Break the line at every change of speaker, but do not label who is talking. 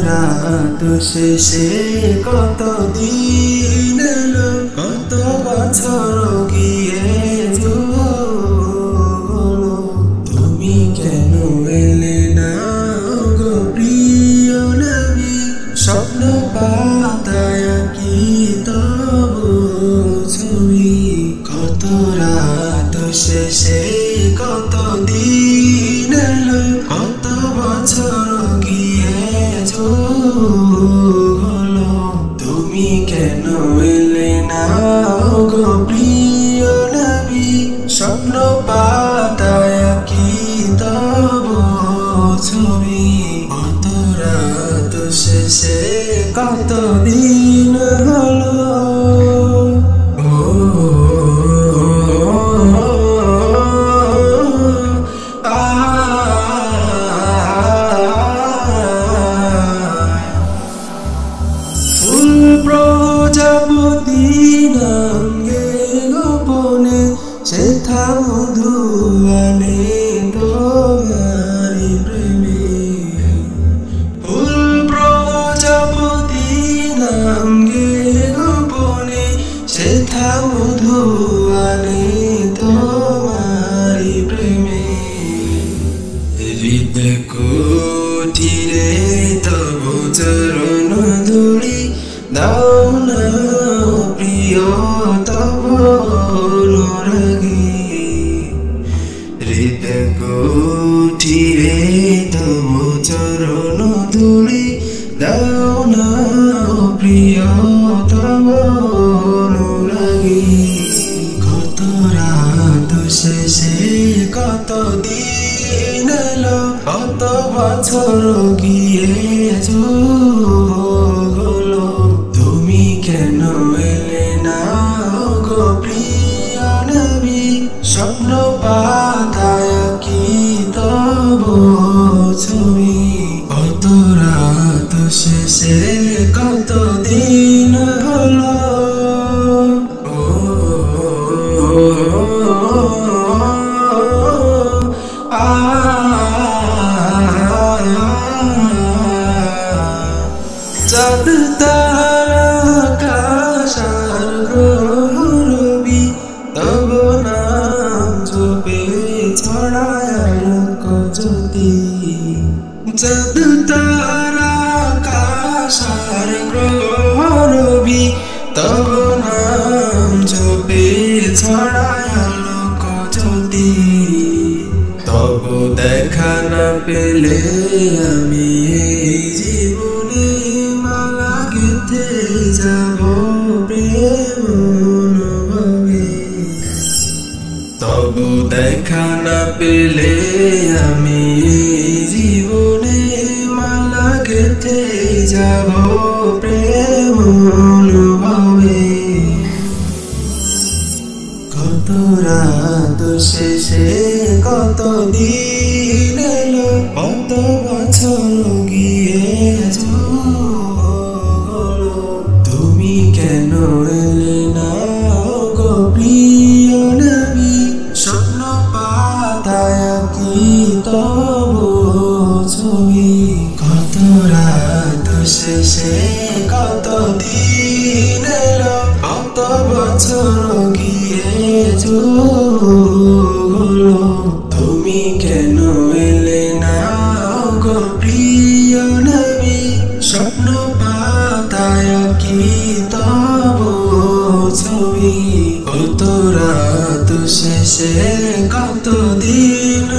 রাত শেষে কত দিন এলো, কত বছর গিয়ে তুমি কেন এলে না গো প্রিয় নবী? স্বপ্ন পাতায় কি তব ছবি? কত রাত শেষে কত দিন এলো, কত বছর গিয়ে তুমি কেন এলে না গো প্রিয় নবী? স্বপ্ন পাতায় কি তব ছবি? কত রাত শেষে কত দিন হলো। প্রজাপতি নামে গোপনে সেথা মধু আনে তোমারি প্রেমে। ফুল প্রজাপতি নামে গোপনে সেথা মধু আনে তোমারি প্রেমে। হৃদয় কুঠিরে তব চরণ ধূলি দাও না প্রিয় তব অনুরাগী। হৃদয় কুঠিরে তব চরণ ধূলি দাও না প্রিয় তব অনুরাগী। কত রাত শেষে কত দিন এলো, কত বছর গিয়ে তুমি কেন এলে না গো প্রিয় নবী? স্বপ্ন পাতায় কি তব ছবি? কত রাত শেষে কত দিন হলো। চাঁদ তারা আকাশ আর গ্রহ রবি তব নাম জপে ছড়ায় আলোক জ্যোতি। চাঁদ তারা আকাশ আর গ্রহ রবি তব নাম জপে ছড়ায় আলোক জ্যোতি। তব দেখা না পেলে আমি এই জীবনে মালা গেঁথে যাব প্রেম অনুভবে। তব দেখা না পেলে আমি এই জীবনে মালা গেঁথে যাব প্রেম অনুভবে। কত রাত শেষে কত দিন এলো, কত বছর গিয়ে তুমি কেন এলে না গো প্রিয় নবী? স্বপ্ন পাতায় কি তব ছবি? কত রাত শেষে কত দিন এলো, কত বছর গিয়ে তুমি কেন এলে না গো প্রিয় নবী? স্বপ্ন পাতায় কি তব ছবি? কত রাত শেষে কত দিন